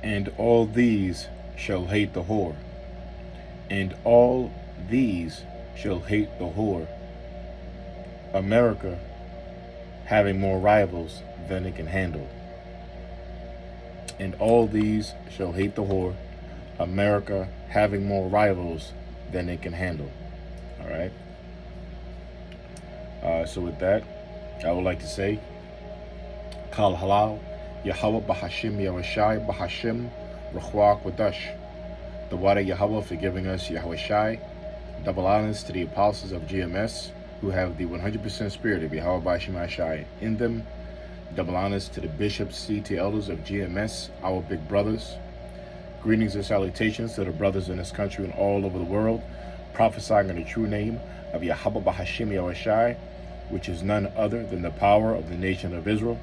And all these shall hate the whore. And all these shall hate the whore. America having more rivals than it can handle. And all these shall hate the whore. America having more rivals than it can handle. All right. So with that, I would like to say, Kal Halal, Yahweh Bahashim Yahushai Bahashim Ruchwa Qudash. The water Yahweh for giving us Yahweh Shai. Double honors to the apostles of GMS who have the 100% spirit of Yahweh Bahashim Shai in them. Double honors to the bishops, CT elders of GMS, our big brothers. Greetings and salutations to the brothers in this country and all over the world, prophesying in the true name of Yahweh Bahashim Yahushai, which is none other than the power of the nation of Israel,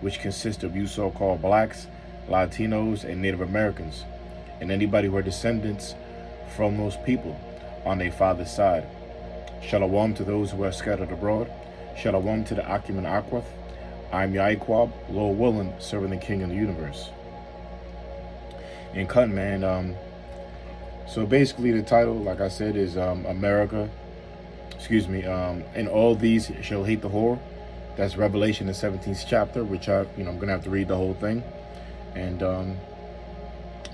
which consists of you so-called blacks, Latinos, and Native Americans, and anybody who are descendants from those people on their father's side. Shalom to those who are scattered abroad. Shalom to the Akim and Aquath. I'm Yaquab, Lord willing, serving the King of the universe. And cut, man. So basically, the title, like I said, is America. And all these shall hate the whore. That's Revelation, the 17th chapter, which I'm gonna have to read the whole thing. And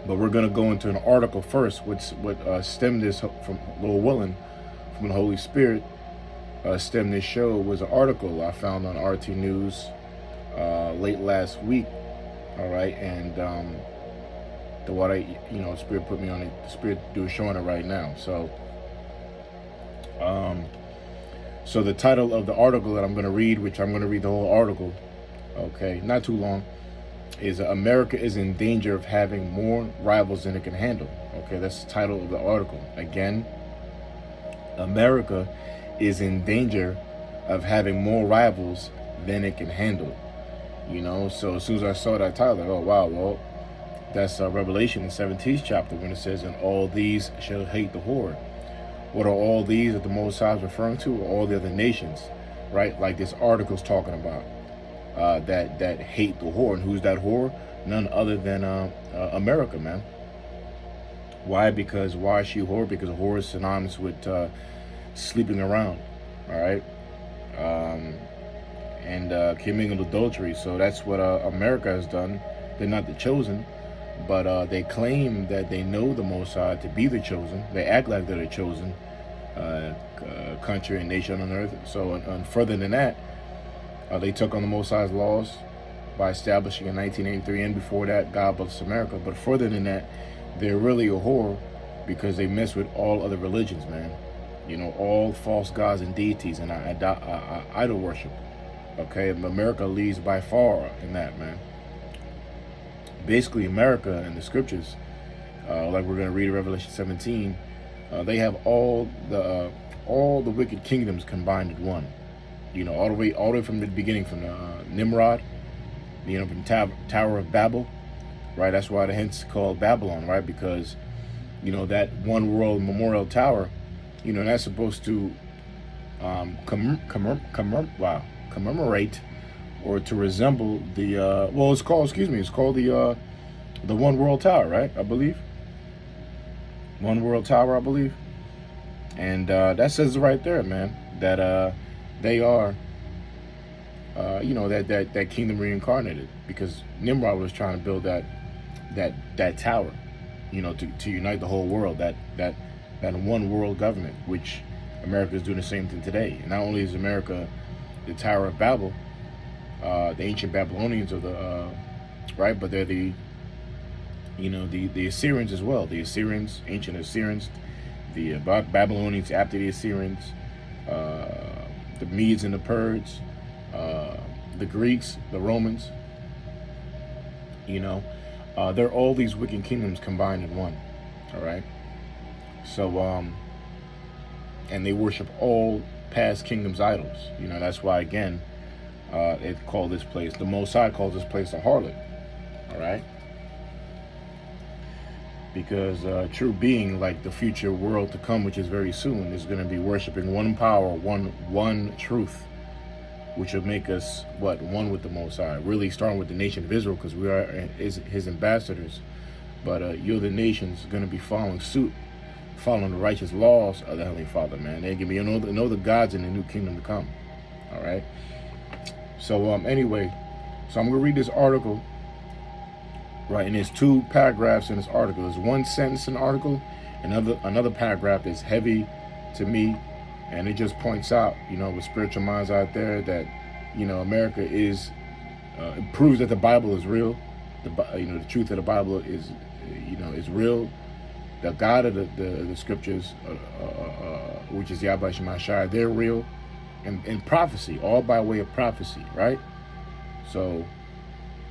but we're gonna go into an article first, what stemmed this from Lord willing, from the Holy Spirit. Stemmed this show was an article I found on RT News late last week. All right, and the water, Spirit put me on it. The Spirit do a show on it right now. So the title of the article that I'm going to read, which I'm going to read the whole article, okay, not too long, is America is in danger of having more rivals than it can handle. Okay, that's the title of the article. Again, America is in danger of having more rivals than it can handle. So as soon as I saw that title, like, oh wow, well, that's Revelation, the 17th chapter, when it says, and all these shall hate the whore. What are all these that the Most High is referring to? All the other nations, right? Like this article's talking about, that hate the whore. And who's that whore? None other than America, man. Why? Because why is she a whore? Because a whore is synonymous with sleeping around, all right? And committing adultery. So that's what America has done. They're not the chosen, but they claim that they know the Most High to be the chosen. They act like they're the chosen country and nation on earth. So, and further than that, they took on the Most High's laws by establishing in 1983, and before that, God bless America. But further than that, they're really a whore because they mess with all other religions, man. All false gods and deities and idol worship. Okay, America leads by far in that, man. Basically, America and the scriptures, like we're going to read in Revelation 17, they have all the wicked kingdoms combined in one. All the way from the beginning, from Nimrod, from Tower of Babel, right? That's why the hence called Babylon, right? Because that one world memorial tower, that's supposed to commemorate or to resemble the it's called the One World Tower, right? I believe One World Tower, I believe. And that says it right there, man, that they are that kingdom reincarnated, because Nimrod was trying to build that tower, to unite the whole world, that one world government, which America is doing the same thing today. And not only is America the Tower of Babel, the ancient Babylonians of the right, but they're the Assyrians as well. The Assyrians, ancient Assyrians, the Babylonians after the Assyrians, the Medes and the Persians, the Greeks, the Romans. They're all these wicked kingdoms combined in one. All right. So and they worship all past kingdoms' idols. That's why again they call this place, the Most High calls this place a harlot. All right. Because true being, like the future world to come, which is very soon, is going to be worshiping one power, one truth, which will make us one with the Most High. Really starting with the nation of Israel, because we are his ambassadors but you the nations are going to be following suit, following the righteous laws of the Heavenly Father, man. They're going to be know the gods in the new kingdom to come. All right. So anyway, so I'm going to read this article. Right, and there's 2 paragraphs in this article. There's 1 sentence in the article, another paragraph that's heavy to me, and it just points out, with spiritual minds out there, that, America is, it proves that the Bible is real. The truth of the Bible is, is real. The God of the scriptures, which is Yahweh Shemashai, they're real, and prophecy, all by way of prophecy, right? So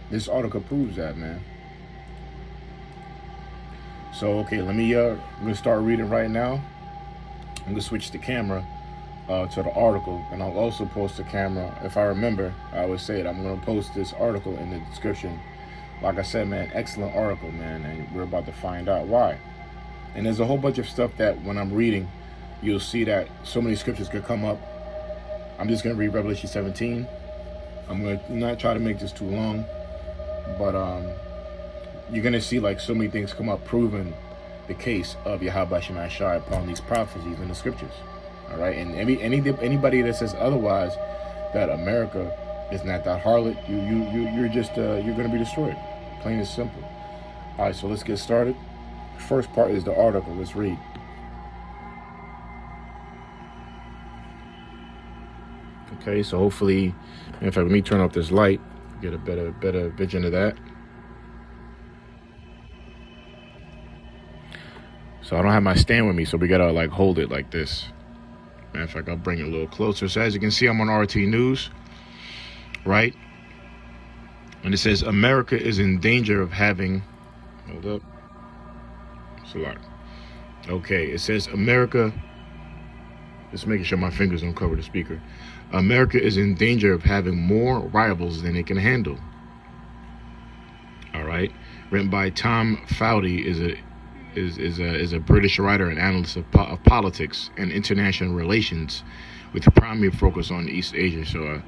this article proves that, man. So, okay, I'm going to start reading right now. I'm going to switch the camera to the article, and I'll also post the camera. If I remember, I always say it, I'm going to post this article in the description. Like I said, man, excellent article, man, and we're about to find out why. And there's a whole bunch of stuff that when I'm reading, you'll see that so many scriptures could come up. I'm just going to read Revelation 17. I'm going to not try to make this too long, but you're going to see like so many things come up proving the case of Yahweh Shemashai upon these prophecies in the scriptures. All right. And anybody that says otherwise, that America is not that harlot, you're going to be destroyed. Plain and simple. All right. So let's get started. First part is the article. Let's read. Okay. So hopefully, in fact, let me turn off this light, get a better vision of that. So I don't have my stand with me, so we gotta like hold it like this. Matter of fact, I'll bring it a little closer. So as you can see, I'm on RT News, right? And it says America is in danger of having, hold up, it's a lot. Okay, it says America, just making sure my fingers don't cover the speaker. America is in danger of having more rivals than it can handle. All right, written by Tom Foudy, is a British writer and analyst of politics and international relations, with a primary focus on East Asia. So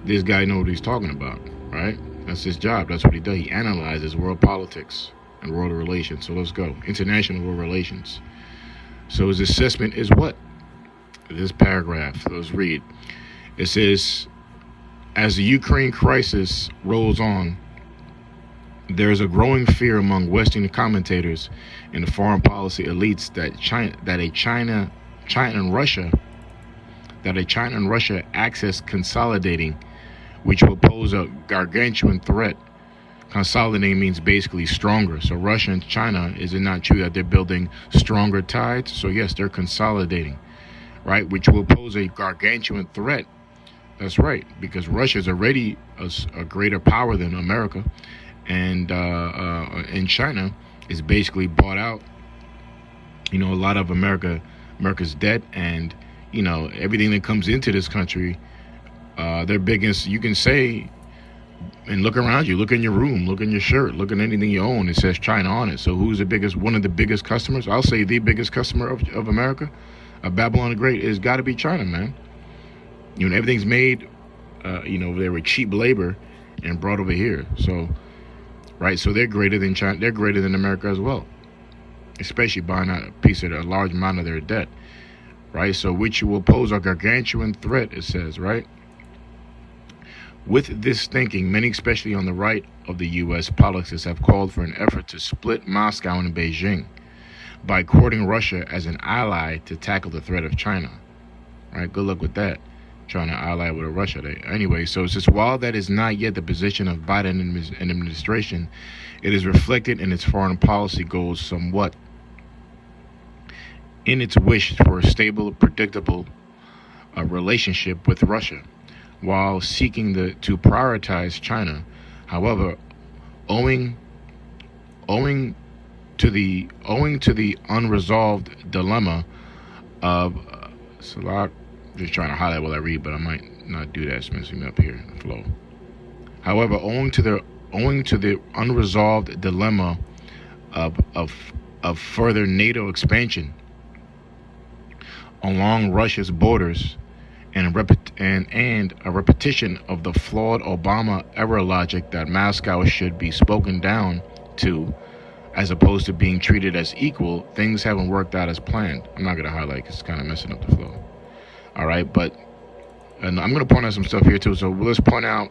this guy knows what he's talking about, right? That's his job. That's what he does. He analyzes world politics and world relations. So let's go. International world relations. So his assessment is what? This paragraph. Let's read. It says, as the Ukraine crisis rolls on, there is a growing fear among Western commentators and the foreign policy elites that China and Russia access consolidating, which will pose a gargantuan threat. Consolidating means basically stronger. So Russia and China, is it not true that they're building stronger ties? So yes, they're consolidating, right? Which will pose a gargantuan threat. That's right, because Russia is already a greater power than America. And China is basically bought out, a lot of America's debt, and, everything that comes into this country, their biggest, you can say, and look around you, look in your room, look in your shirt, look at anything you own, it says China on it. So who's one of the biggest customers? I'll say the biggest customer of America, of Babylon the Great, is got to be China, man. Everything's made, they were cheap labor and brought over here. So, right, so they're greater than China. They're greater than America as well, especially buying out a large amount of their debt, right? So which will pose a gargantuan threat, it says, right? With this thinking, many, especially on the right of the U.S. politics, have called for an effort to split Moscow and Beijing by courting Russia as an ally to tackle the threat of China, right? Good luck with that, trying to ally with Russia. Anyway, so it says, while that is not yet the position of Biden and administration, it is reflected in its foreign policy goals somewhat. In its wish for a stable, predictable relationship with Russia, while seeking to prioritize China. However, owing to the unresolved dilemma of Salat. Just trying to highlight while I read, but I might not do that. It's messing me up here in the flow. However, owing to the unresolved dilemma of further NATO expansion along Russia's borders, and a repetition of the flawed Obama era logic that Moscow should be spoken down to as opposed to being treated as equal, things haven't worked out as planned. I'm not going to highlight because it's kind of messing up the flow. All right, but and I'm going to point out some stuff here too. So let's point out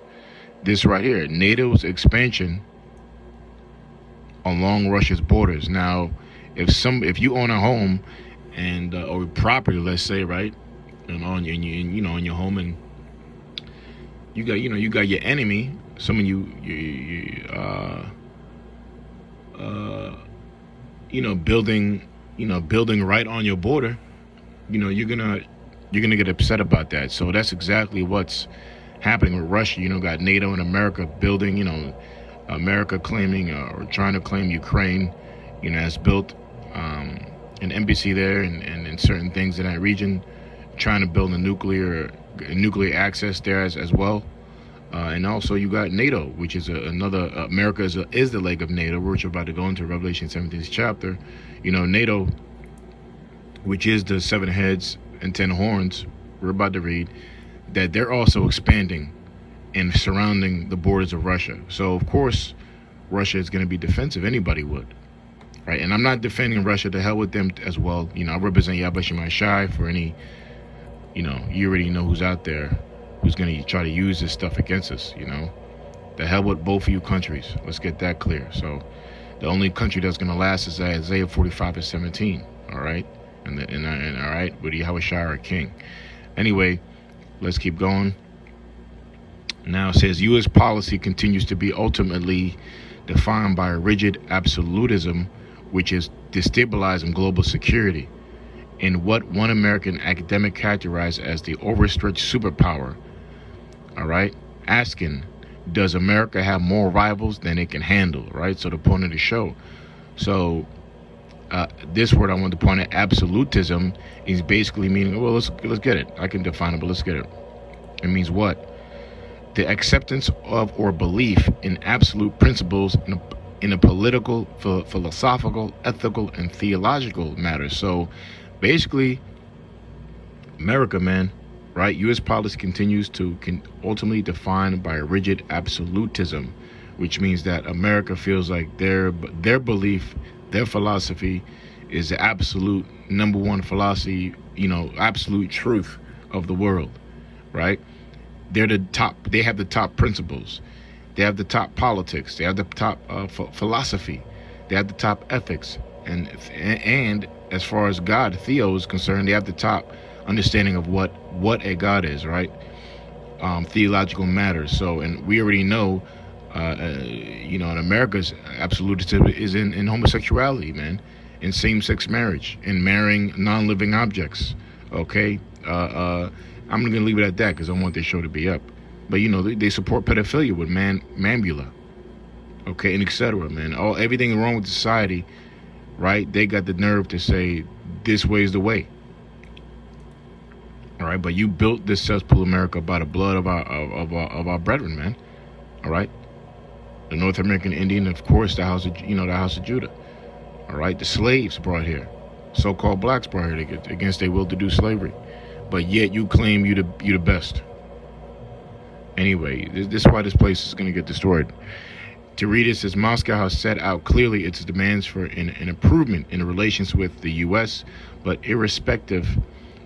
this right here: NATO's expansion along Russia's borders. Now, if you own a home and or property, let's say, right, and on in your home, and you got your enemy, some of building right on your border, you're gonna get upset about that. So that's exactly what's happening with Russia. Got NATO and America building, America claiming or trying to claim Ukraine, has built an embassy there and certain things in that region, trying to build a nuclear access there as well. And also you got NATO, which is another, America is the leg of NATO, which we're about to go into Revelation 17th chapter. NATO, which is the 7 heads and 10 horns, we're about to read, that they're also expanding and surrounding the borders of Russia. So of course, Russia is going to be defensive. Anybody would, right? And I'm not defending Russia. To hell with them as well. I represent Yabashimai Shai for any, you already know who's out there who's going to try to use this stuff against us. The hell with both of you countries. Let's get that clear. So the only country that's going to last is Isaiah 45:17. All right, and all right, with Yahweh Shai our King. Anyway, let's keep going. Now it says U.S. policy continues to be ultimately defined by a rigid absolutism, which is destabilizing global security, in what one American academic characterized as the overstretched superpower. All right, asking, does America have more rivals than it can handle? Right. So the point of the show. So this word I want to point at, absolutism, is basically meaning, well, let's get it. I can define it, but let's get it. It means what? The acceptance of or belief in absolute principles in a political, philosophical, ethical, and theological matters. So basically, America, man, right? U.S. policy continues to ultimately defined by a rigid absolutism, which means that America feels like their belief, their philosophy is the absolute number one philosophy, absolute truth of the world, right? They're the top. They have the top principles. They have the top politics. They have the top philosophy. They have the top ethics. And as far as God, Theo, is concerned, they have the top understanding of what a God is, right? Theological matters. So, and we already know, in America's absolutism is in homosexuality, man, in same-sex marriage, in marrying non-living objects. Okay. I'm going to leave it at that because I want this show to be up. But, they support pedophilia with mambula. Okay, and etc., man. Everything wrong with society, right? They got the nerve to say, this way is the way. All right, but you built this cesspool America by the blood of our brethren, man. All right? The North American Indian, of course, the house of Judah. All right? The slaves brought here. So-called blacks brought here against their will to do slavery. But yet you claim you the best. Anyway, this is why this place is going to get destroyed. To read it, says Moscow has set out clearly its demands for an improvement in the relations with the U.S., but irrespective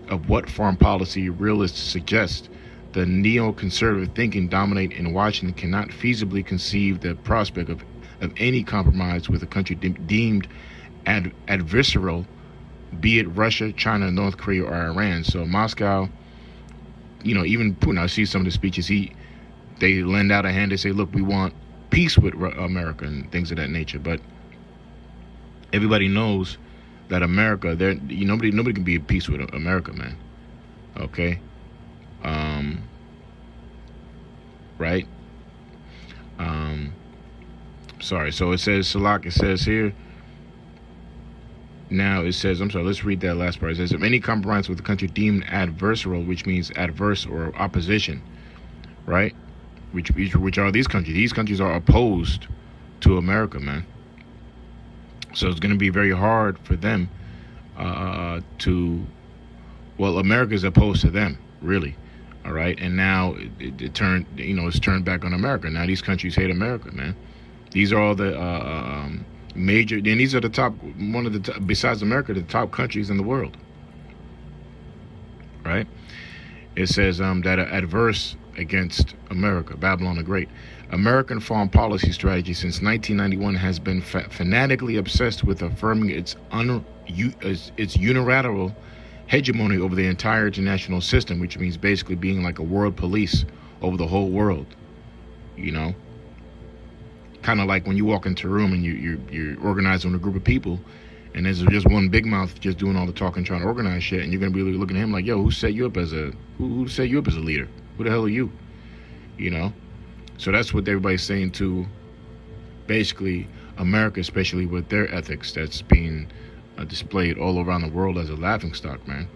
of what foreign policy realists suggest, the neoconservative thinking dominate in Washington cannot feasibly conceive the prospect of any compromise with a country deemed adversarial, be it Russia, China, North Korea, or Iran. So Moscow, even Putin, I see some of the speeches, they lend out a hand, they say, look, we want peace with America and things of that nature. But everybody knows that America, nobody can be at peace with America, man. Okay? Right? Sorry, so it says, Salak, it says here, now it says, let's read that last part. It says, if any compromise with the country deemed adversarial, which means adverse or opposition, right? Which are these countries? These countries are opposed to America, man. So it's going to be very hard for them America is opposed to them, really. All right, and now it turned, it's turned back on America. Now these countries hate America, man. These are all the Major, and these are the top, one of the besides America, the top countries in the world, right? It says that are adverse against America, Babylon the Great. American foreign policy strategy since 1991 has been fanatically obsessed with affirming its unilateral hegemony over the entire international system, which means basically being like a world police over the whole world. You know, kind of like when you walk into a room and you're organizing a group of people, and there's just one big mouth just doing all the talking, trying to organize shit, and you're gonna be looking at him like, yo, who set you up as a leader? Who the hell are you? You know. So that's what everybody's saying to basically America, especially with their ethics that's being displayed all around the world as a laughingstock, man.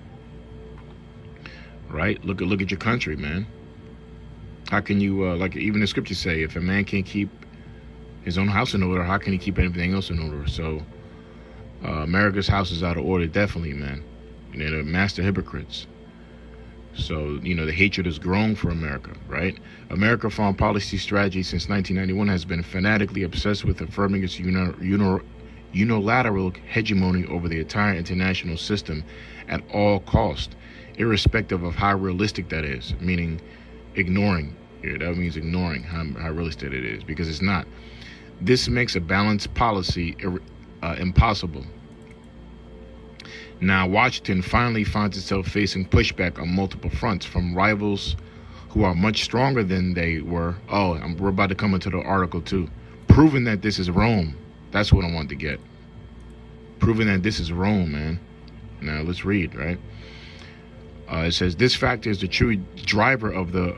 Right? Look at your country, man. How can you, like even the scriptures say, if a man can't keep his own house in order, how can he keep anything else in order? So America's house is out of order, definitely, man. And they're master hypocrites. So, you know, the hatred has grown for America, right? American foreign policy strategy since 1991 has been fanatically obsessed with affirming its unilateral hegemony over the entire international system at all cost, irrespective of how realistic that is, meaning ignoring. Yeah, that means ignoring how realistic it is, because it's not. This makes a balanced policy impossible. Now, Washington finally finds itself facing pushback on multiple fronts from rivals who are much stronger than they were. We're about to come into the article too. Proving that this is Rome. That's what I want to get. Proving that this is Rome, man. Now, let's read, right? It says, this factor is the true driver of the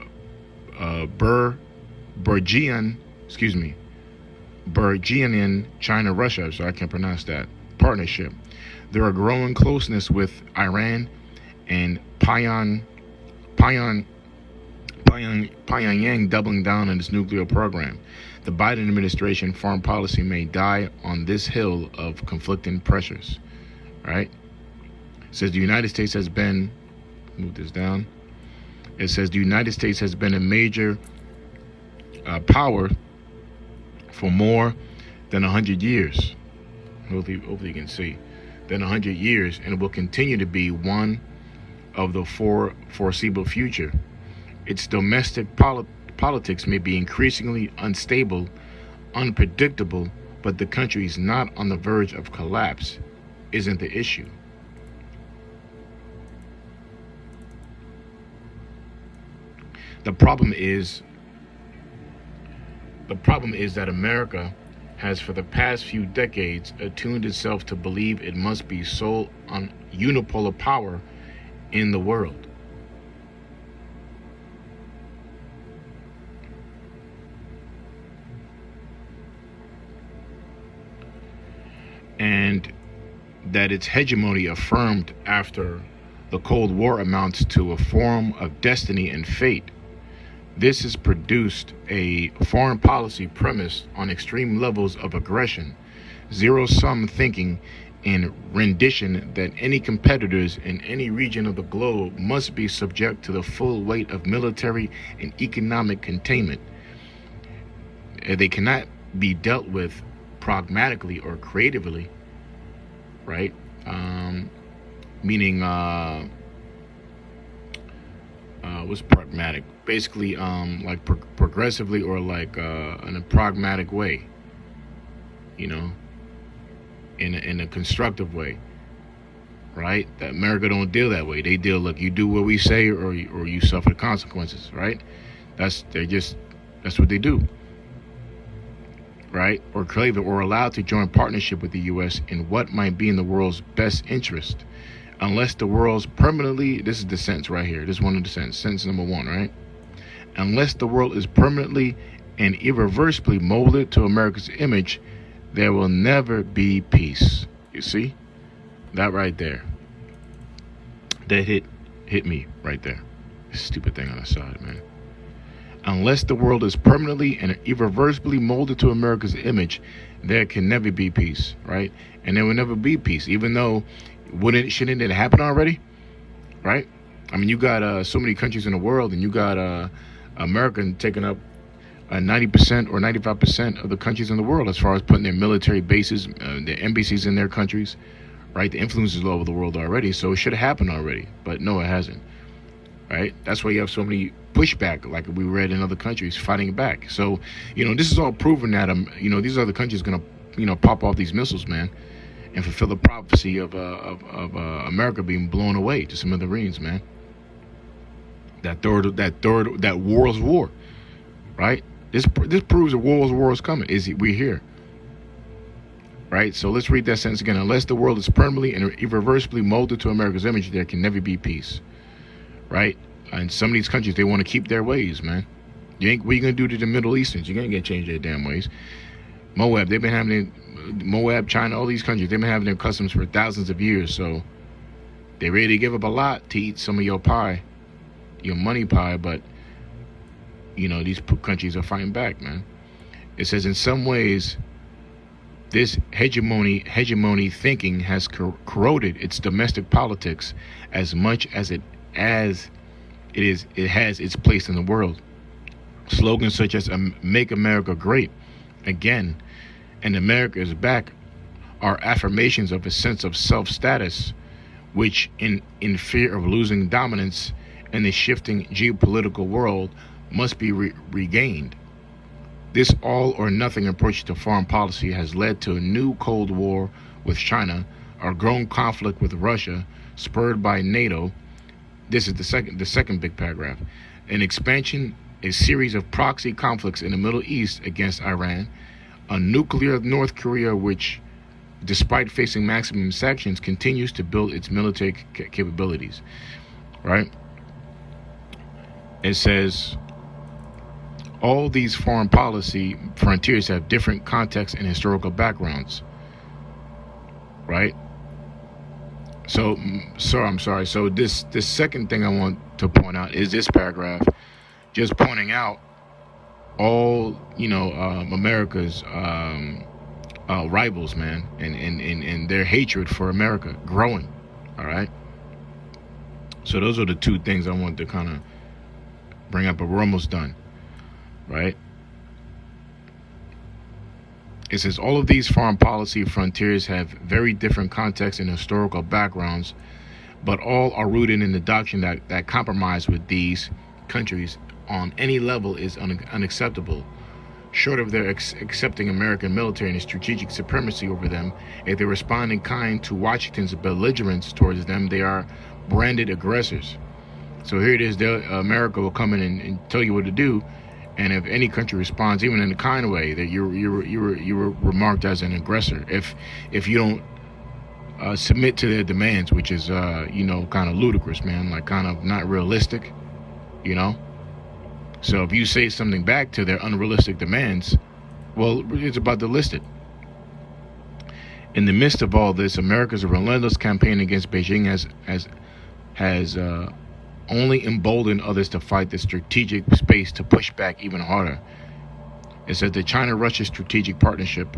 Bergian in China-Russia, so I can't pronounce that, partnership. There are growing closeness with Iran and Pyongyang doubling down on its nuclear program. The Biden administration foreign policy may die on this hill of conflicting pressures. All right? It says the United States has been, move this down. It says the United States has been a major power for more than 100 years. Hopefully you can see. Than 100 years, and it will continue to be one of the foreseeable future. Its domestic politics may be increasingly unstable, unpredictable, but the country is not on the verge of collapse, isn't the issue. The problem is that America has for the past few decades attuned itself to believe it must be sole on unipolar power in the world. And that its hegemony affirmed after the Cold War amounts to a form of destiny and fate. This has produced a foreign policy premised on extreme levels of aggression, zero-sum thinking, and rendition that any competitors in any region of the globe must be subject to the full weight of military and economic containment. They cannot be dealt with pragmatically or creatively, right? Meaning, what's pragmatic? Basically, like progressively or like in a pragmatic way, you know, in a constructive way, right? That America don't deal that way. They deal, look, you do what we say or you suffer the consequences, right? That's what they do, right? Or claim or allowed to join partnership with the U.S. in what might be in the world's best interest. Unless the world's permanently, this is the sentence right here. This is one of the sentences. Sentence number 1, right? Unless the world is permanently and irreversibly molded to America's image, there will never be peace. You see? That right there. That hit me right there. This stupid thing on the side, man. Unless the world is permanently and irreversibly molded to America's image, there can never be peace, right? And there will never be peace, even though shouldn't it happen already, right? I mean, you got so many countries in the world, and you got America taking up 90% or 95% of the countries in the world as far as putting their military bases, their embassies in their countries, right? The influence is all over the world already, so it should have happened already, but no, it hasn't, right? That's why you have so many pushback, like we read in other countries, fighting back. So, this is all proven that, these other countries going to, pop off these missiles, man, and fulfill the prophecy of America being blown away to smithereens, man. That world's war, right? This proves a world's war is coming. We're here, right? So let's read that sentence again. Unless the world is permanently and irreversibly molded to America's image, there can never be peace, right? And some of these countries, they want to keep their ways, man. What are you gonna do to the Middle Easterns? You're gonna get changed their damn ways. Moab, they've been having Moab, China, all these countries, they've been having their customs for thousands of years. So they're ready to give up a lot to eat some of your pie, your money pie, but these countries are fighting back, man. It says in some ways, this hegemony thinking has corroded its domestic politics as much as it has its place in the world. Slogans such as "Make America Great Again" and "America is Back" are affirmations of a sense of self-status, which, in fear of losing dominance in the shifting geopolitical world, must be regained. This all-or-nothing approach to foreign policy has led to a new Cold War with China, a growing conflict with Russia, spurred by NATO. This is the second big paragraph. An expansion, a series of proxy conflicts in the Middle East against Iran, a nuclear North Korea which, despite facing maximum sanctions, continues to build its military capabilities, right? It says, all these foreign policy frontiers have different contexts and historical backgrounds, right? So this second thing I want to point out is this paragraph, just pointing out all America's rivals, man, and their hatred for America growing. All right. So those are the two things I wanted to kind of bring up, but we're almost done. Right? It says all of these foreign policy frontiers have very different contexts and historical backgrounds, but all are rooted in the doctrine that compromise with these countries on any level is unacceptable. Short of their accepting American military and strategic supremacy over them, if they respond in kind to Washington's belligerence towards them, they are branded aggressors. So here it is, America will come in and tell you what to do. And if any country responds, even in a kind way, that you were remarked as an aggressor. If you don't submit to their demands, which is kind of ludicrous, man, like kind of not realistic, So if you say something back to their unrealistic demands, well, it's about to list it. In the midst of all this, America's relentless campaign against Beijing has only emboldened others to fight the strategic space to push back even harder. It says the China-Russia strategic partnership,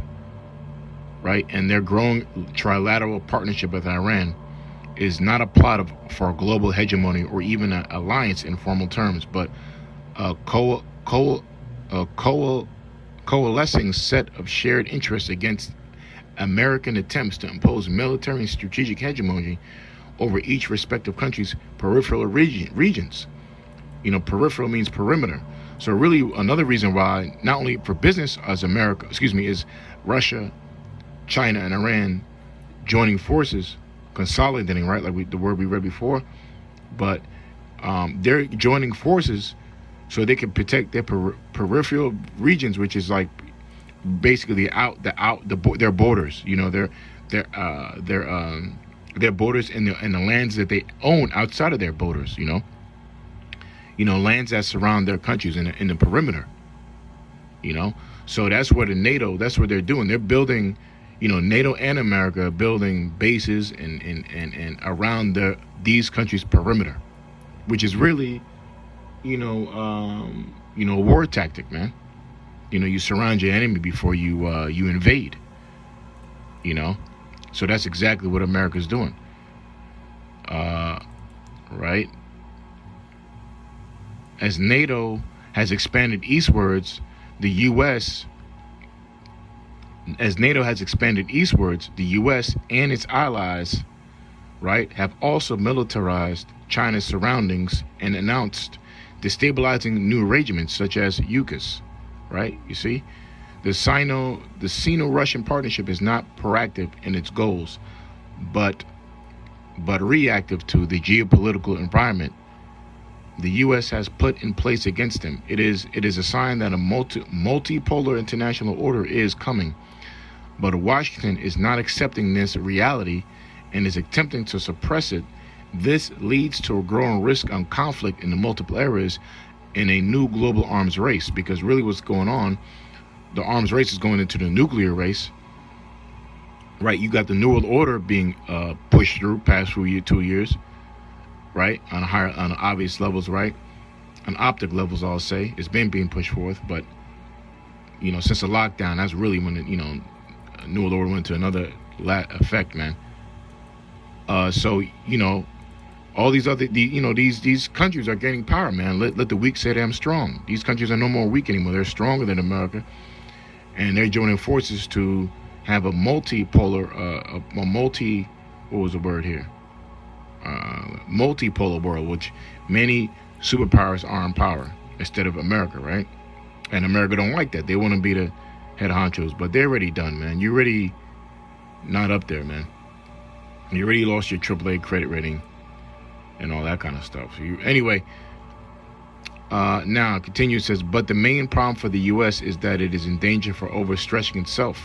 right, and their growing trilateral partnership with Iran is not a plot for a global hegemony or even an alliance in formal terms, but a coalescing set of shared interests against American attempts to impose military and strategic hegemony over each respective country's peripheral regions. Peripheral means perimeter. So really another reason why, not only for business as is Russia, China, and Iran joining forces, consolidating, right, like the word we read before, but they're joining forces so they can protect their peripheral regions, which is like basically their borders, their borders and the lands that they own outside of their borders, lands that surround their countries in the perimeter, So that's what that's what they're doing. They're building, NATO and America are building bases and around these countries' perimeter, which is really, a war tactic, man. You surround your enemy before you invade, So that's exactly what America's doing. Right? As NATO has expanded eastwards, the U.S., as NATO has expanded eastwards, the U.S. and its allies, right, have also militarized China's surroundings and announced destabilizing new arrangements such as UCAS, right? You see, the Sino-Russian partnership is not proactive in its goals, but reactive to the geopolitical environment the U.S. has put in place against them. It is a sign that a multipolar international order is coming, but Washington is not accepting this reality and is attempting to suppress it. This leads to a growing risk on conflict in the multiple areas in a new global arms race, because really what's going on, the arms race is going into the nuclear race, right? You got the New World Order being pushed through past 2 years, right? On obvious levels, right? On optic levels, I'll say, it's been being pushed forth, but since the lockdown, that's really when New World Order went to another effect, man. So all these other, these countries are gaining power, man. Let the weak say that I'm strong. These countries are no more weak anymore. They're stronger than America, and they're joining forces to have a multipolar, what was the word here? Multipolar world, which many superpowers are in power instead of America, right? And America don't like that. They want to be the head honchos, but they're already done, man. You're already not up there, man. You already lost your AAA credit rating and all that kind of stuff. Anyway, now continue. It says, but the main problem for the U.S. is that it is in danger for overstretching itself.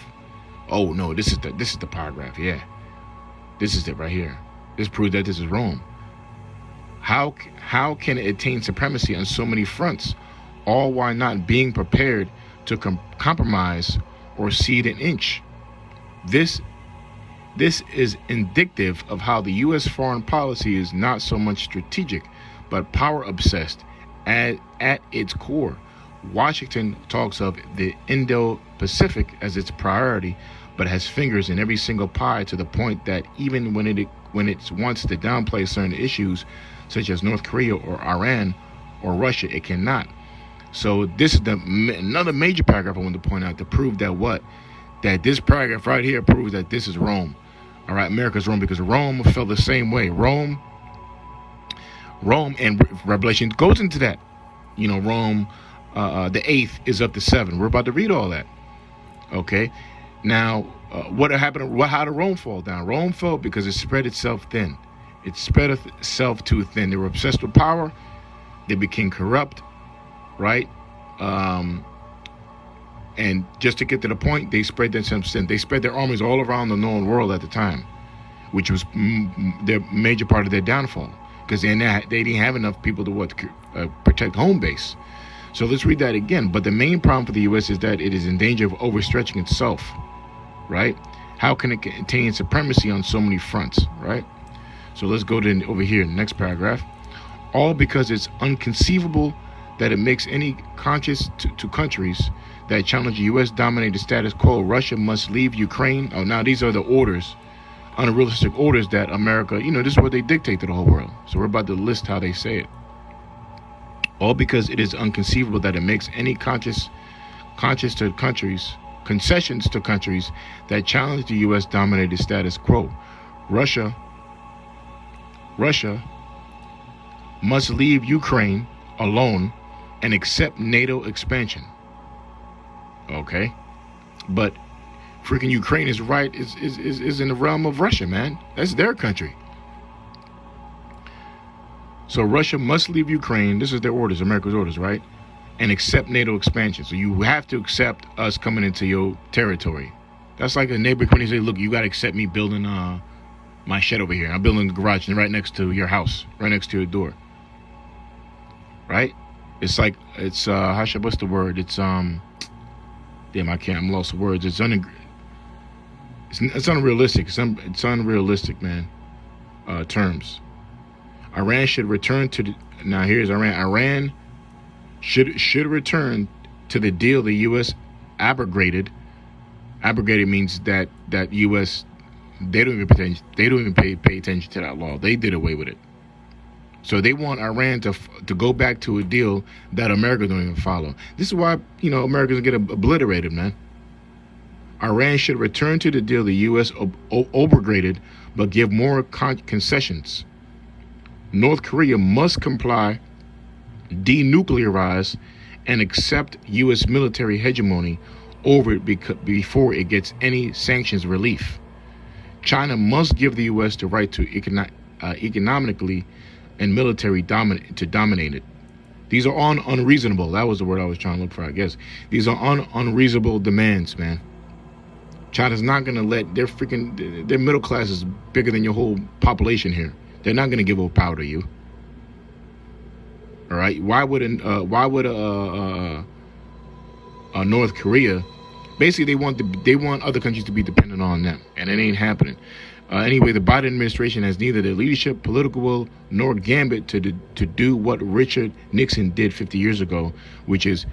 Oh no, this is the paragraph. Yeah, this is it right here. This proves that this is Rome. How can it attain supremacy on so many fronts, all while not being prepared to compromise or cede an inch? This is indicative of how the U.S. foreign policy is not so much strategic, but power obsessed at its core. Washington talks of the Indo-Pacific as its priority, but has fingers in every single pie, to the point that even when it wants to downplay certain issues, such as North Korea or Iran or Russia, it cannot. So this is another major paragraph I want to point out to prove that this paragraph right here proves that this is Rome. All right, America's Rome, because Rome felt the same way. Rome, and Revelation goes into that. Rome, the 8th is up to 7. We're about to read all that. Okay, now what happened? How did Rome fall down? Rome fell because it spread itself thin. It spread itself too thin. They were obsessed with power. They became corrupt, right? And just to get to the point, they spread themselves thin. They spread their armies all around the known world at the time, which was the major part of their downfall, because they didn't have enough people to protect home base. So let's read that again. But the main problem for the U.S. is that it is in danger of overstretching itself, right? How can it attain supremacy on so many fronts, right? So let's go to over here, next paragraph. All because it's unconceivable that it makes any conscience to countries that challenge the U.S. dominated status quo. Russia must leave Ukraine. Oh, now these are the orders, unrealistic orders that America, this is what they dictate to the whole world. So we're about to list how they say it. All because it is unconceivable that it makes any concessions to countries that challenge the U.S. dominated status quo. Russia must leave Ukraine alone and accept NATO expansion. Okay, but freaking Ukraine is in the realm of Russia, man. That's their country. So Russia must leave Ukraine. This is their orders, America's orders, right? And accept NATO expansion. So you have to accept us coming into your territory. That's like a neighbor when they say, look, you got to accept me building my shed over here. I'm building the garage right next to your house, right next to your door. Right? It's like, what's the word? It's, I'm lost for words. It's unrealistic. It's unrealistic, man. Terms. Iran should return to now here's Iran. Iran should return to the deal the U.S. abrogated. Abrogated means that U.S. they don't even pay attention to that law. They did away with it. So they want Iran to go back to a deal that America don't even follow. This is why, Americans get obliterated, man. Iran should return to the deal the U.S. obligated, but give more concessions. North Korea must comply, denuclearize, and accept U.S. military hegemony over it before it gets any sanctions relief. China must give the U.S. the right to economically and military dominate it. These are unreasonable. That was the word I was trying to look for, I guess. These are unreasonable demands, man. China's not going to let their middle class is bigger than your whole population here. They're not going to give up power to you. All right. Why would North Korea? Basically, they want other countries to be dependent on them, and it ain't happening. Anyway, the Biden administration has neither the leadership, political will, nor gambit to do what Richard Nixon did 50 years ago, which is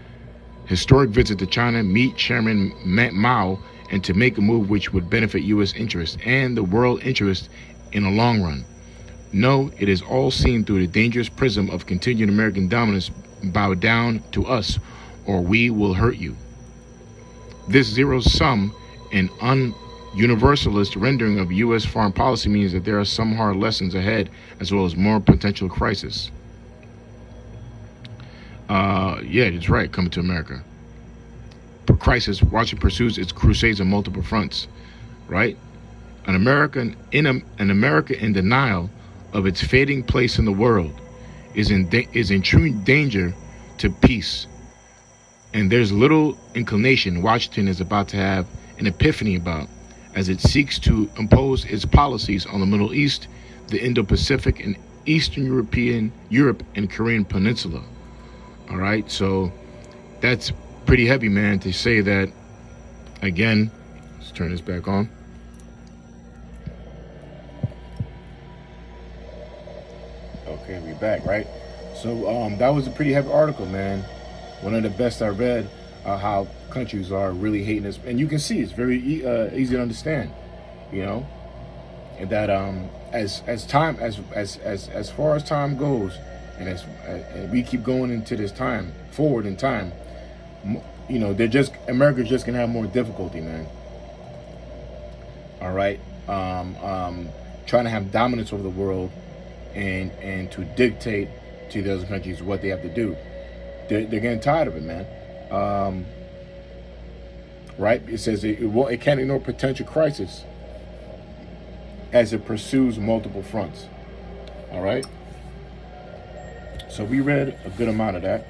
historic visit to China, meet Chairman Mao, and to make a move which would benefit U.S. interests and the world interest in the long run. No, it is all seen through the dangerous prism of continued American dominance. Bow down to us, or we will hurt you. This zero-sum and universalist rendering of U.S. foreign policy means that there are some hard lessons ahead, as well as more potential crisis. Yeah, that's right, coming to America. Crisis, Washington pursues its crusades on multiple fronts, right? An America in denial of its fading place in the world is in true danger to peace. And there's little inclination Washington is about to have an epiphany about, as it seeks to impose its policies on the Middle East, the Indo-Pacific, and Eastern Europe and Korean Peninsula. All right, so that's pretty heavy, man, to say that. Again, let's turn this back on. Okay, we're back, right? So that was a pretty heavy article, man. One of the best I read, how countries are really hating us, and you can see it's very easy to understand, and that as far as time goes, and as we keep going into this time forward in time, America's just gonna have more difficulty, man. All right, trying to have dominance over the world and to dictate to the other countries what they have to do. They're getting tired of it, man. Right? It says it can't ignore potential crisis as it pursues multiple fronts. All right. So we read a good amount of that.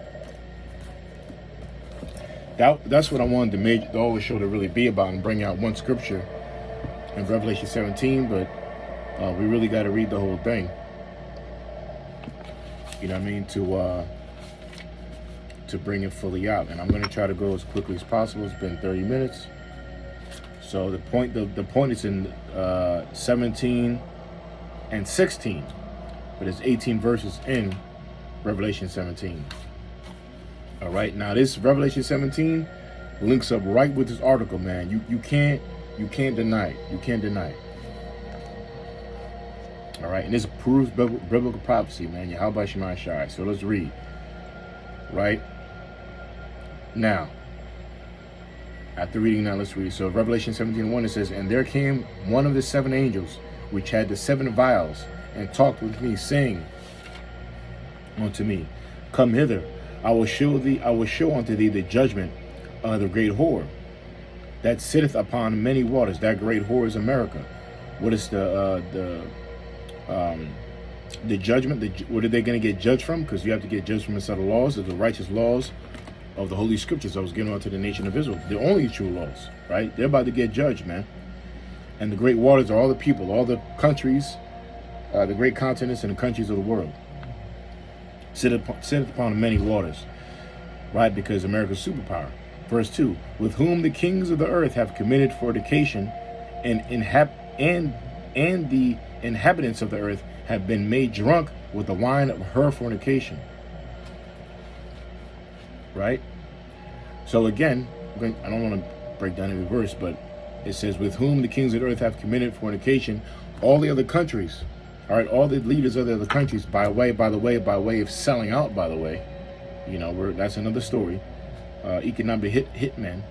That's what I wanted the whole show to really be about, and bring out one scripture in Revelation 17, but we really got to read the whole thing. You know what I mean? To bring it fully out, and I'm going to try to go as quickly as possible. It's been 30 minutes. So the point is in 17 and 16, but it's 18 verses in Revelation 17. All right, now this Revelation 17 links up right with this article, man. You can't deny it. You can't deny it. All right, and this proves biblical prophecy, man. Yahweh Shema Shai. So let's read. Right now, after reading that, let's read. So Revelation 17:1, it says, "And there came one of the seven angels, which had the seven vials, and talked with me, saying unto me, Come hither, I will show unto thee the judgment of the great whore that sitteth upon many waters." That great whore is America. What is the judgment? What are they going to get judged from? Because you have to get judged from a set of laws, of the righteous laws of the Holy Scriptures. I was getting on to the nation of Israel. The only true laws, right? They're about to get judged, man. And the great waters are all the people, all the countries, the great continents and the countries of the world. Sit upon many waters, right? Because America's superpower. Verse 2, "With whom the kings of the earth have committed fornication, and the inhabitants of the earth have been made drunk with the wine of her fornication." Right? So again, I don't want to break down every verse, but it says, "With whom the kings of the earth have committed fornication." All the other countries All right, all the leaders of the other countries, by way of selling out, by the way, that's another story. Economic hitmen,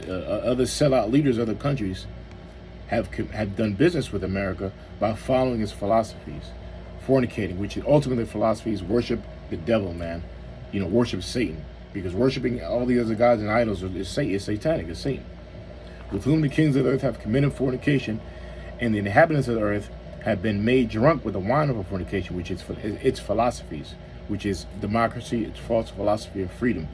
other sellout leaders of other countries have done business with America by following its philosophies, fornicating, which is ultimately philosophies worship the devil, man. Worship Satan, because worshiping all the other gods and idols is satanic, it's Satan. With whom the kings of the earth have committed fornication, and the inhabitants of the earth have been made drunk with the wine of fornication, which is its philosophies, which is democracy, its false philosophy of freedom.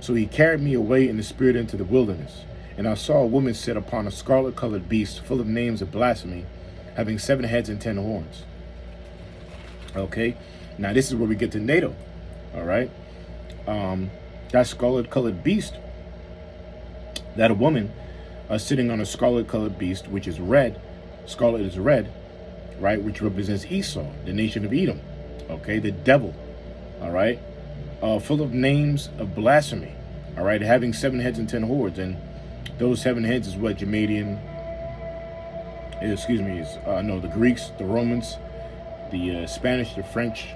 So he carried me away in the spirit into the wilderness, and I saw a woman sit upon a scarlet-colored beast, full of names of blasphemy, having 7 heads and 10 horns. Okay, now this is where we get to NATO. All right, that scarlet-colored beast, that a woman sitting on a scarlet-colored beast, which is red. Scarlet is red, right, which represents Esau, the nation of Edom. Okay, the devil. All right, full of names of blasphemy. All right, having 7 heads and 10 horns, and those 7 heads is what the Greeks, the Romans, the Spanish, the French,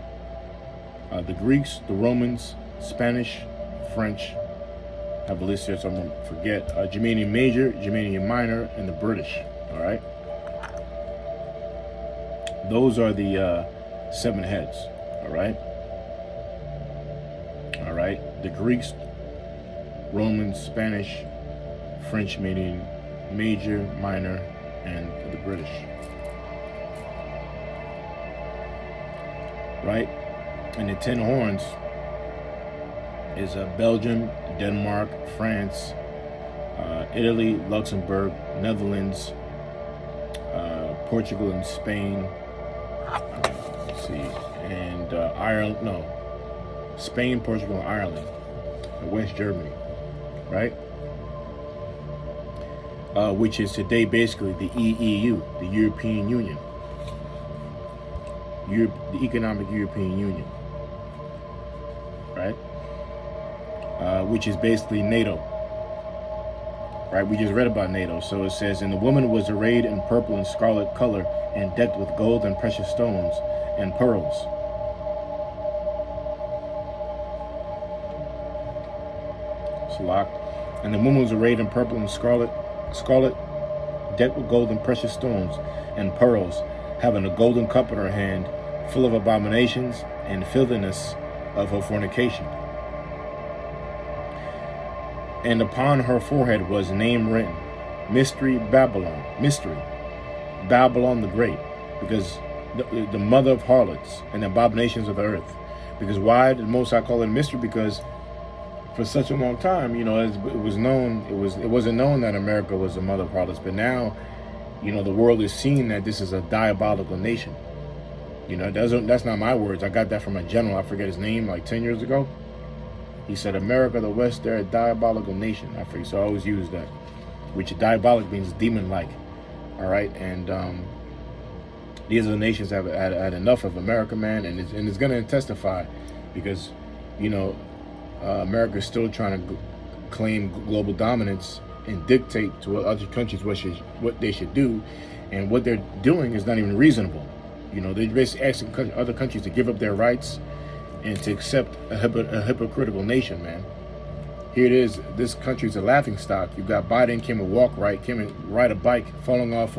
the Greeks, the Romans, Spanish, French. I have a list here, so I'm going to forget. Germanium Major, Germanium Minor, and the British. All right, those are the 7 heads. All right. All right, the Greeks, Romans, Spanish, French, meaning Major, Minor, and the British. Right, and the 10 horns is Belgium, Denmark, France, Italy, Luxembourg, Netherlands, Portugal, and Spain. Let's see, and Ireland. No, Spain, Portugal, and Ireland, and West Germany. Right, which is today basically the EEU, the European Union. The Economic European Union, right? Which is basically NATO, right? We just read about NATO. So it says, and the woman was arrayed in purple and scarlet color and decked with gold and precious stones and pearls. Salak. And the woman was arrayed in purple and scarlet, decked with gold and precious stones and pearls, having a golden cup in her hand, full of abominations and filthiness of her fornication. And upon her forehead was a name written, Mystery Babylon, Babylon the Great, because the mother of harlots and abominations of the earth. Because why did Most High call it mystery? Because for such a long time, it was known, it wasn't known that America was the mother of harlots, but now, the world is seeing that this is a diabolical nation. That's not my words. I got that from a general. I forget his name, like 10 years ago. He said, America, the West, they're a diabolical nation. I forget, so I always use that. Which diabolic means demon-like. All right, and these other nations have had enough of America, man, and it's going to testify, because, America is still trying to claim global dominance and dictate to other countries what they should do, and what they're doing is not even reasonable. They're basically asking other countries to give up their rights and to accept a hypocritical nation, man. Here it is. This country's a laughingstock. You got Biden came and ride a bike, falling off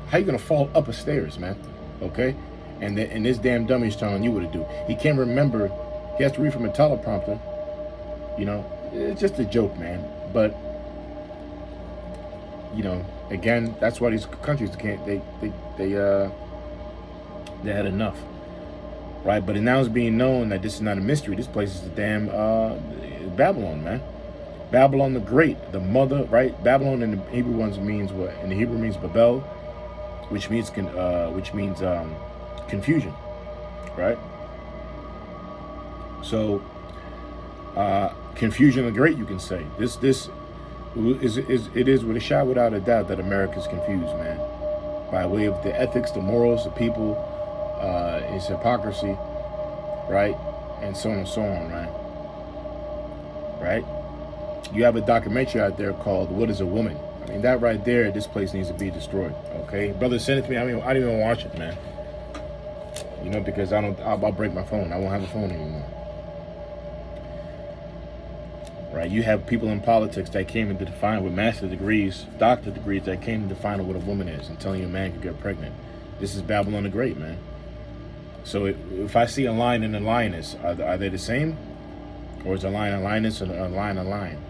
how you gonna fall up a stairs, man? Okay, and this damn dummy's telling you what to do. He can't remember. He has to read from a teleprompter. It's just a joke, man. But again, that's why these countries can't. They had enough, right? But now it's being known that this is not a mystery. This place is the damn Babylon, man. Babylon the Great, the mother, right? Babylon in the Hebrew means what? In the Hebrew means Babel, which means confusion, right? So confusion the Great, you can say. This is with a shot without a doubt that America's confused, man, by way of the ethics, the morals, the people. It's hypocrisy, right? And so on and so on, right? You have a documentary out there called What is a Woman? That right there, this place needs to be destroyed, okay? Brother, send it to me. I didn't even watch it, man. You know, because I'll break my phone. I won't have a phone anymore. Right? You have people in politics that came in to define with master's degrees, doctor degrees, that came to define what a woman is and telling you a man can get pregnant. This is Babylon the Great, man. So if I see a lion and a lioness, are they the same? Or is a lion a lioness and a lion a lion?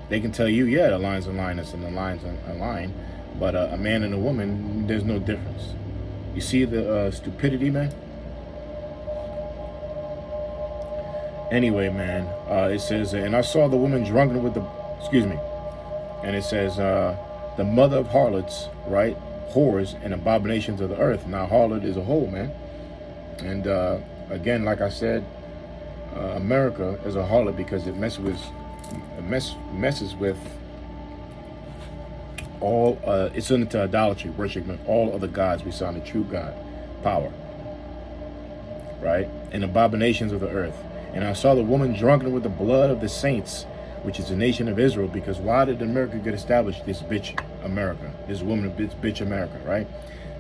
They can tell you, yeah, the lion's a lioness and the lion's a lion, but a man and a woman, there's no difference. You see the stupidity, man? Anyway, man, it says, and I saw the woman drunken with the, and it says, the mother of harlots, right? Whores and abominations of the earth. Now, harlot is a whore, man. And again, like I said, America is a harlot because it messes with all, it's into idolatry, worshiping all other gods beside the true God, power, right? And abominations of the earth. And I saw the woman drunken with the blood of the saints, which is the nation of Israel. Because why did America get established? This bitch America, this woman, bitch America, right?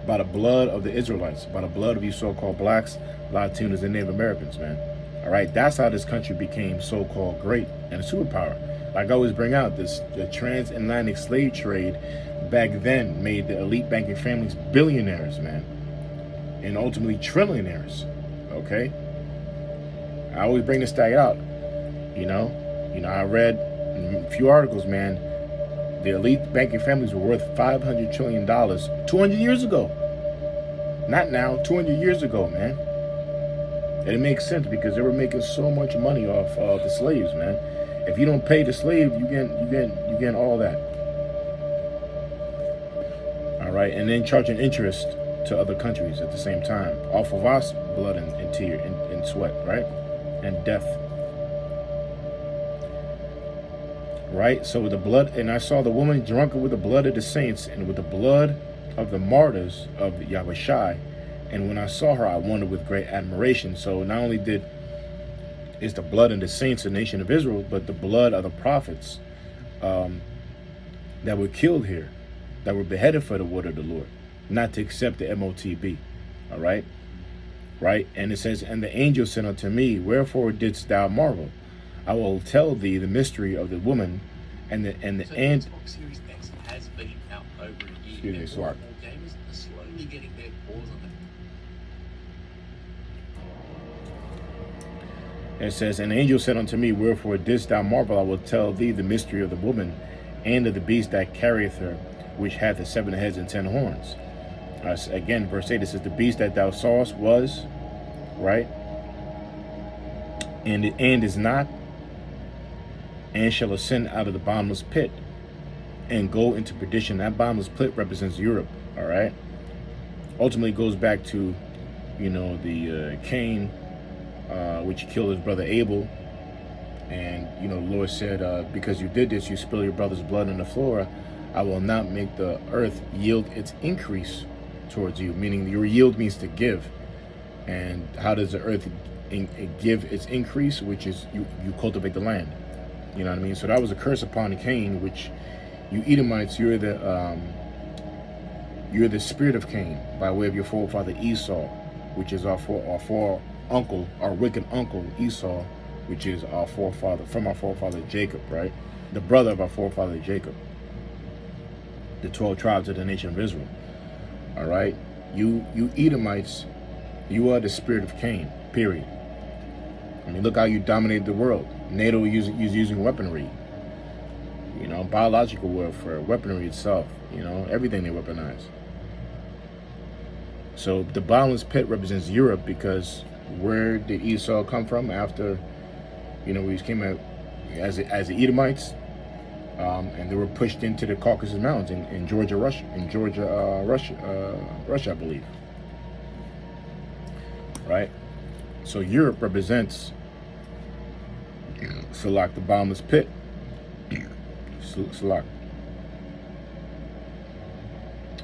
By the blood of the Israelites, by the blood of you so-called blacks, Latinos, and Native Americans, man. All right, that's how this country became so-called great and a superpower. Like I always bring out, the transatlantic slave trade back then made the elite banking families billionaires, man, and ultimately trillionaires. Okay. I always bring this stat out, you know, I read a few articles, man. The elite banking families were worth $500 trillion 200 years ago. Not now, 200 years ago, man. And it makes sense because they were making so much money off of the slaves, man. If you don't pay the slave, you get all that. All right, and then charging interest to other countries at the same time, off of our blood and tear and sweat, right? And death, right? So with the blood, and I saw the woman drunken with the blood of the saints and with the blood of the martyrs of Yahushai. And when I saw her, I wondered with great admiration. So not only is the blood of the saints, the nation of Israel, but the blood of the prophets that were killed here, that were beheaded for the word of the Lord, not to accept the MOTB. All right. Right, and it says, and the angel said unto me, wherefore didst thou marvel? I will tell thee the mystery of the woman and the end. Xbox Series X has been out over a year. Excuse me, sorry. Gamers are slowly getting their paws on it. It says, and the angel said unto me, wherefore didst thou marvel? I will tell thee the mystery of the woman and of the beast that carrieth her, which hath the 7 heads and 10 horns. Again, verse 8, it says, the beast that thou sawest was, right, and is not, and shall ascend out of the bottomless pit and go into perdition. That bottomless pit represents Europe, all right? Ultimately goes back to, you know, the Cain, which killed his brother Abel. And, you know, the Lord said, because you did this, you spill your brother's blood on the floor, I will not make the earth yield its increase towards you, meaning your yield means to give. And how does the earth give its increase? Which is you cultivate the land. You know what I mean? So that was a curse upon Cain, which you Edomites, you're the spirit of Cain by way of your forefather Esau, which is our wicked uncle Esau, which is our forefather, from our forefather Jacob, right? The brother of our forefather Jacob. The 12 tribes of the nation of Israel. All right, you Edomites, you are the spirit of Cain. Period. I mean, look how you dominated the world. NATO is using weaponry. You know, biological warfare, weaponry itself. You know, everything they weaponize. So the bottomless pit represents Europe because where did Esau come from after? You know, we came out as the Edomites. And they were pushed into the Caucasus Mountains in Georgia, Russia, I believe. Right? So Europe represents Salak, the bottomless pit. Salak.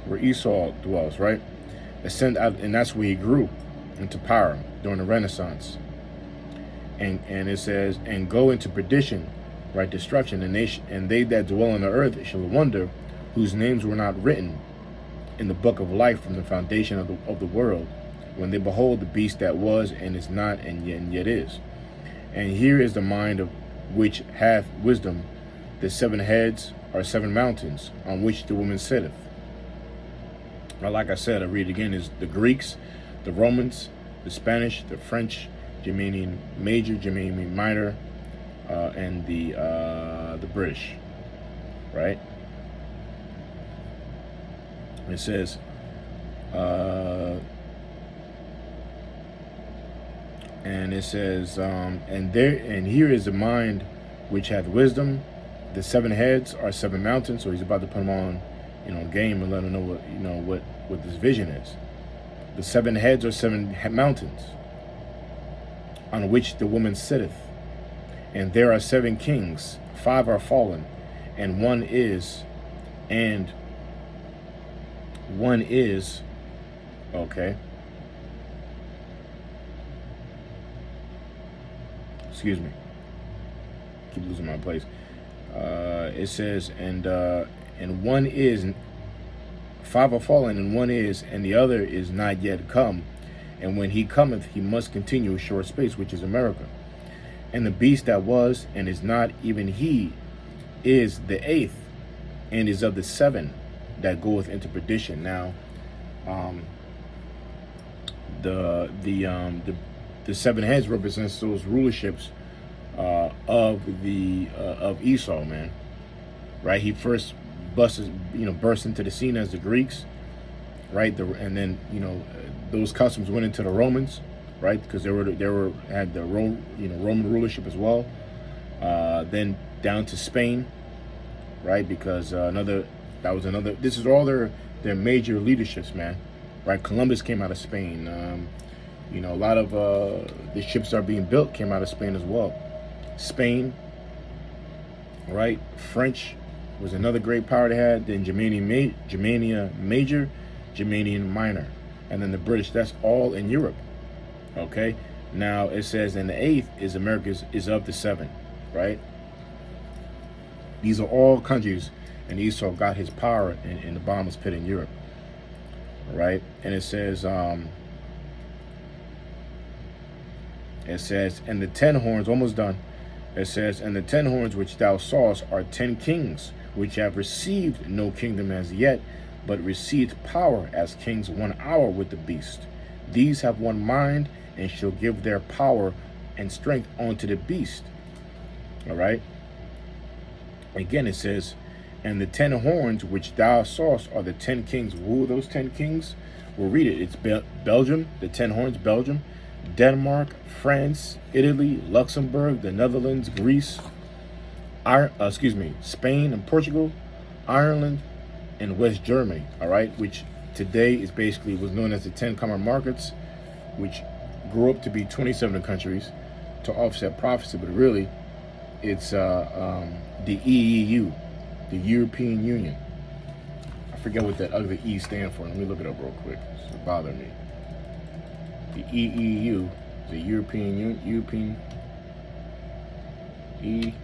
Where Esau dwells, right? Ascend out, and that's where he grew into power during the Renaissance. And it says, and go into perdition, right, destruction, and they that dwell on the earth shall wonder, whose names were not written in the book of life from the foundation of the world, when they behold the beast that was and is not and yet is. And here is the mind of which hath wisdom. The 7 heads are 7 mountains on which the woman sitteth. Now, like I said, I read again, is the Greeks, the Romans, the Spanish, the French, Germanian Major, Germanian Minor, and the British, right? It says, and it says, and here is the mind which hath wisdom. The 7 heads are 7 mountains. So he's about to put them on, game and let them know what this vision is. The 7 heads are 7 mountains on which the woman sitteth, and there are 7 kings. 5 are fallen, and one is, okay. Excuse me. Keep losing my place. It says, and one is, 5 are fallen, and one is, and the other is not yet come. And when he cometh, he must continue a short space, which is America. And the beast that was and is not, even he is the 8th, and is of the 7 that goeth into perdition. Now, the 7 heads represents those rulerships of Esau, man. Right? He first burst into the scene as the Greeks, right? And then those customs went into the Romans, right? Because they had the Roman rulership as well. Then down to Spain, right? Because this is all their major leaderships, man. Right? Columbus came out of Spain. A lot of the ships that are being built came out of Spain as well. Spain, right? French was another great power they had. Then Germania Major, Germanian Minor, and then the British. That's all in Europe. Okay. Now it says, and the 8th is America's is of the 7, right? These are all countries, and Esau got his power in the bottomless pit in Europe, right? And it says, and the 10 horns, almost done. It says, and the 10 horns which thou sawest are 10 kings, which have received no kingdom as yet, but received power as kings 1 hour with the beast. These have one mind, and shall give their power and strength unto the beast. All right. Again, it says, and the 10 horns which thou sawest are the 10 kings. Who are those 10 kings? We'll read it. It's Belgium, the 10 horns, Belgium, Denmark, France, Italy, Luxembourg, the Netherlands, Greece, Spain and Portugal, Ireland, and West Germany. All right, which today is basically was known as the 10 common markets, which grew up to be 27 countries to offset prophecy, but really it's the EEU, the European Union. I forget what that ugly E stand for. Let me look it up real quick. It's bothering me. The EEU, the European EE.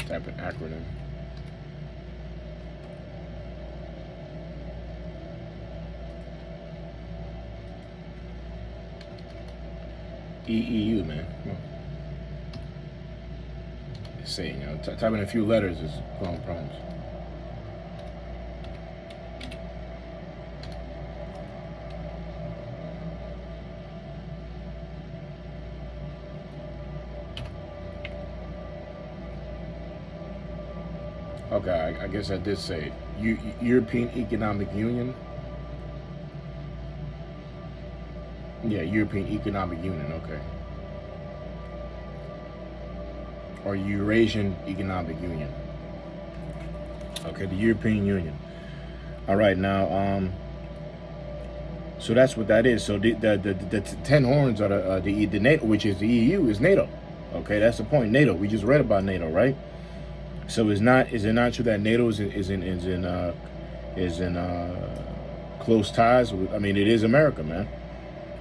Type an acronym. EEU, man. It's saying, typing a few letters is causing problems. Okay, I guess I did say it. European Economic Union. Yeah, European Economic Union, okay. Or Eurasian Economic Union. Okay, the European Union. All right, now, so that's what that is. So the 10 horns are the NATO, which is the EU, is NATO. Okay, that's the point. NATO. We just read about NATO, right? So is it not true that NATO is in close ties with, I mean, it is America, man.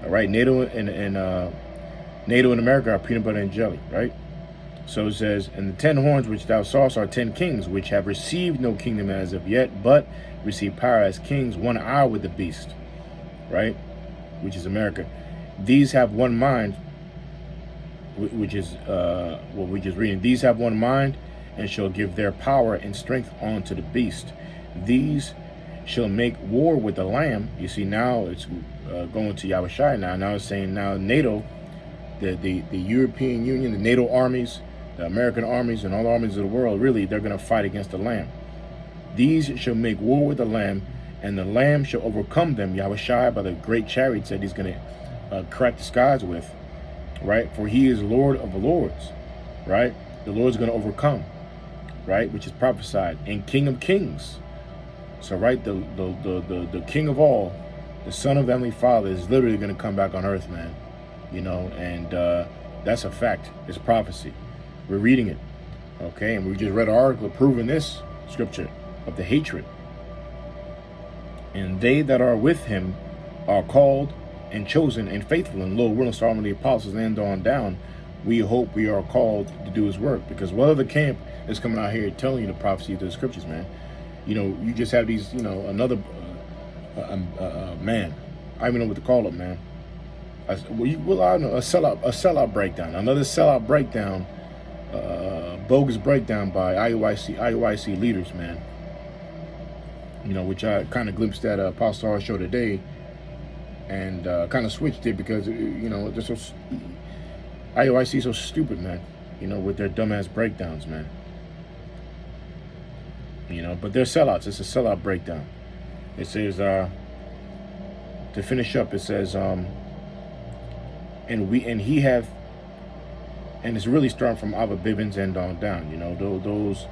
All right, NATO NATO and America are peanut butter and jelly, right? So it says, and the 10 horns which thou sawest are 10 kings, which have received no kingdom as of yet, but receive power as kings 1 hour with the beast, right? Which is America. These have one mind, which is what we just reading. These have one mind, and shall give their power and strength unto the beast. These shall make war with the Lamb. You see, now it's going to Yahushua now. Now it's saying now NATO, the European Union, the NATO armies, the American armies, and all the armies of the world, really, they're going to fight against the Lamb. These shall make war with the Lamb, and the Lamb shall overcome them. Yahushua, by the great chariots that he's going to crack the skies with, right? For he is Lord of the lords, right? The Lord's going to overcome, right? Which is prophesied, and King of kings. So, right, the King of all, the Son of the Heavenly Father, is literally going to come back on earth, man. You know, and that's a fact. It's prophecy. We're reading it, okay? And we just read an article proving this scripture of the hatred. And they that are with him are called and chosen and faithful. And lo, we're going to start with the apostles and on down. We hope we are called to do his work, because what other camp is coming out here telling you the prophecy of the scriptures, man? You know, you just have these, you know, another man. I don't even know what to call it, man. I don't know, a sellout breakdown, another sellout breakdown, bogus breakdown by IUIC leaders, man. You know, which I kind of glimpsed at Apostle R show today, and kind of switched it because you know, they're so IUIC so stupid, man. You know, with their dumbass breakdowns, man. You know, but they're sellouts. It's a sellout breakdown. It says to finish up. It says and he have, and it's really starting from Abba Bivens and on down. You know, those,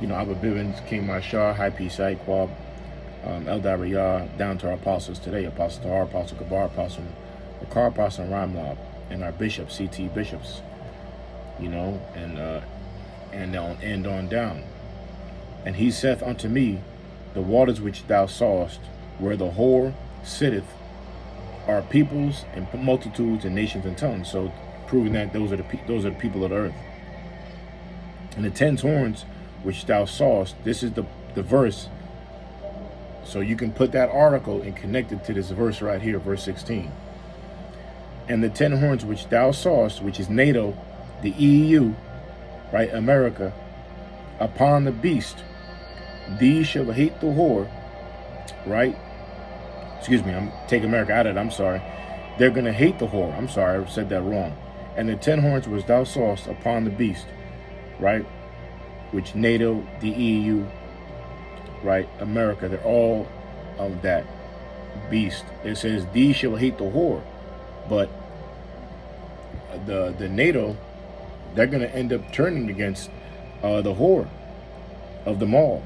you know, Abba Bivens, King Mashar, High Peace Saequab, El Dariyah, down to our apostles today, Apostle Tahar, Apostle Kabar, Apostle Bakar, Apostle Ramlab, and our bishops, CT bishops. You know, and on down. And he saith unto me, the waters which thou sawest, where the whore sitteth, are peoples and multitudes and nations and tongues. So proving that those are the people of the earth. And the 10 horns which thou sawest, this is the verse. So you can put that article and connect it to this verse right here, verse 16. And the 10 horns which thou sawest, which is NATO, the EU, right, America, upon the beast, these shall hate the whore, right? Excuse me, I'm taking America out of it, I'm sorry. They're going to hate the whore. I'm sorry, I said that wrong. And the 10 horns which thou sawest upon the beast, right? Which NATO, the EU, right? America, they're all of that beast. It says, these shall hate the whore. But the NATO, they're going to end up turning against the whore of them all,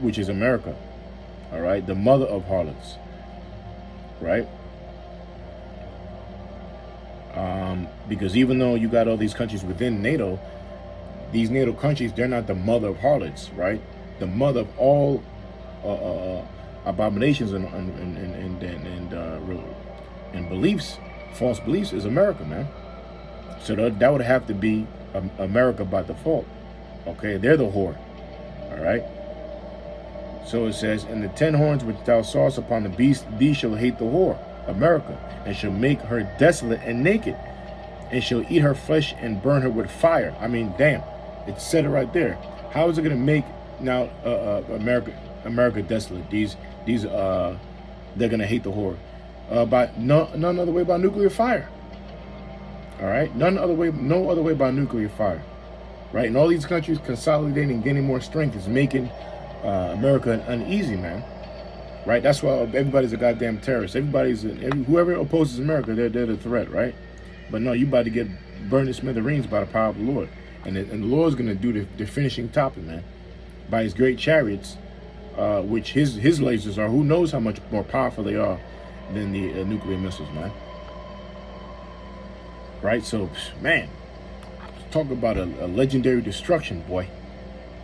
which is America. All right, the mother of harlots, right? Because even though you got all these countries within NATO, these NATO countries, they're not the mother of harlots, right? The mother of all abominations and beliefs, false beliefs, is America, man. So that would have to be America by default. Okay, they're the whore. All right. So it says, and the 10 horns which thou sawest upon the beast, these shall hate the whore, America, and shall make her desolate and naked, and shall eat her flesh and burn her with fire. I mean, damn, it said it right there. How is it going to make now America desolate? They're going to hate the whore by none other way by nuclear fire. All right, no other way by nuclear fire. Right, and all these countries consolidating, gaining more strength is making America uneasy, man. Right, that's why everybody's a goddamn terrorist. Whoever opposes America, they're the threat, right? But no, you about to get burned to smithereens by the power of the Lord, and the Lord's gonna do the finishing topping, man, by his great chariots, which his lasers are. Who knows how much more powerful they are than the nuclear missiles, man. Right, so man. Talk about a legendary destruction, boy.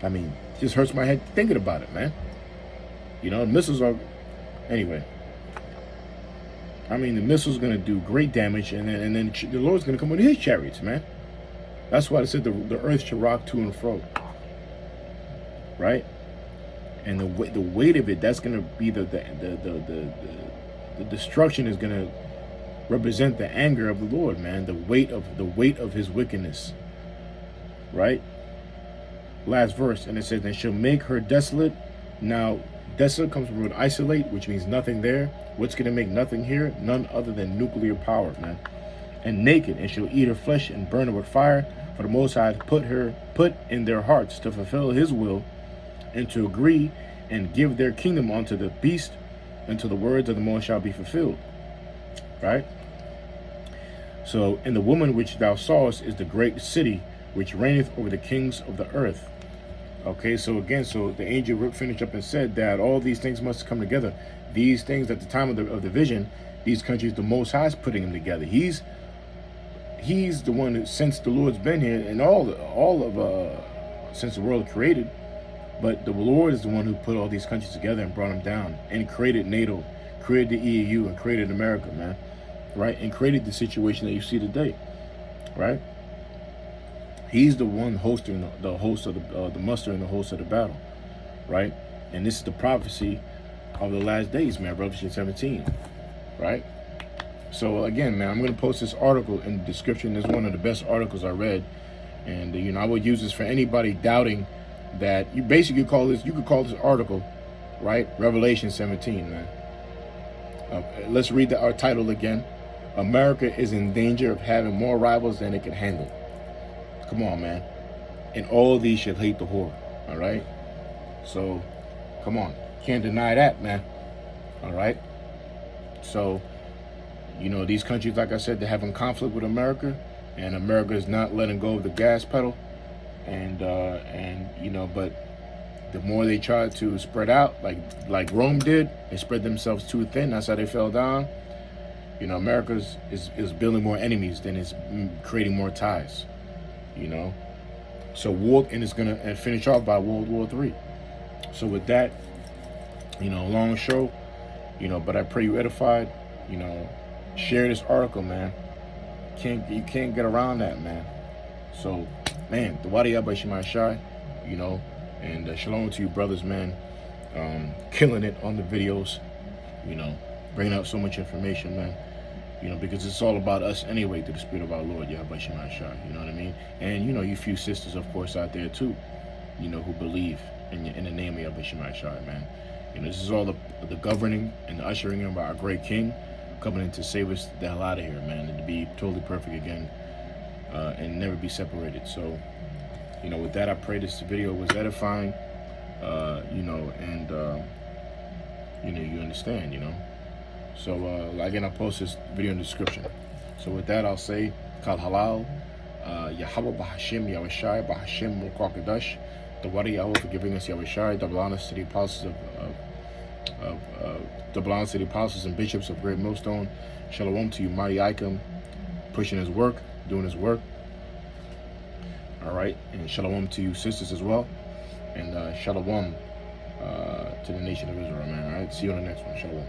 I mean, just hurts my head thinking about it, man. You know, missiles are... Anyway. I mean, the missile's going to do great damage, and then the Lord's going to come with his chariots, man. That's why I said the earth should rock to and fro, right? And the weight of it, that's going to be the destruction is going to represent the anger of the Lord, man. The weight of his wickedness, right? Last verse, and it says, "And shall make her desolate." Now, desolate comes from the word isolate, which means nothing there. What's going to make nothing here? None other than nuclear power, man. "And naked, and shall eat her flesh and burn her with fire. For the Most High put in their hearts to fulfill his will, and to agree and give their kingdom unto the beast, until the words of the Most shall be fulfilled." Right? So, "And the woman which thou sawest is the great city, which reigneth over the kings of the earth." Okay, so again, so the angel finished up and said that all these things must come together. These things at the time of the vision, these countries, the Most High is putting them together. He's the one who, since the Lord's been here, and since the world created, but the Lord is the one who put all these countries together and brought them down, and created NATO, created the EU, and created America, man, right? And created the situation that you see today, right? He's the one hosting the host of the muster and the host of the battle, right? And this is the prophecy of the last days, man. Revelation 17, right? So again, man, I'm gonna post this article in the description. It's one of the best articles I read, and you know, I would use this for anybody doubting that. You basically call this. You could call this article, right? Revelation 17, man. Let's read our title again. "America is in danger of having more rivals than it can handle." Come on, man. "And all these shall hate the whore." All right. So, come on. Can't deny that, man. All right. So, you know, these countries, like I said, they're having conflict with America, and America is not letting go of the gas pedal. And you know, but the more they try to spread out, like Rome did, they spread themselves too thin. That's how they fell down. You know, America is building more enemies than it's creating more ties. You know, so and it's gonna finish off by World War III. So with that, you know, long show, you know, but I pray you edified. You know, share this article, man. You can't get around that, man. So, man, the Wadi Abba Shemai Shai, you know, and shalom to you, brothers, man. Killing it on the videos, you know, bringing out so much information, man. You know, because it's all about us anyway, through the Spirit of our Lord, Yahweh Shemai Shai, you know what I mean? And, you know, you few sisters, of course, out there, too, you know, who believe in the name of Yahweh Shemai Shai, man. You know, this is all the governing and the ushering in by our great King, coming in to save us the hell out of here, man, and to be totally perfect again, and never be separated. So, you know, with that, I pray this video was edifying, you know, and, you know, you understand, you know. So, again, I'll post this video in the description. So with that, I'll say, Kal Halal, Yahweh Bahashim, Yahweh Shai, Bahashim, Mukwakadash, the Wadi Yahweh for giving us Yahweh Shai, double honors to the apostles double honors to the apostles and bishops of Great Millstone. Shalom to you, mighty Icon, pushing his work, doing his work. All right, and shalom to you, sisters, as well. And shalom to the nation of Israel, man. All right, see you on the next one. Shalom.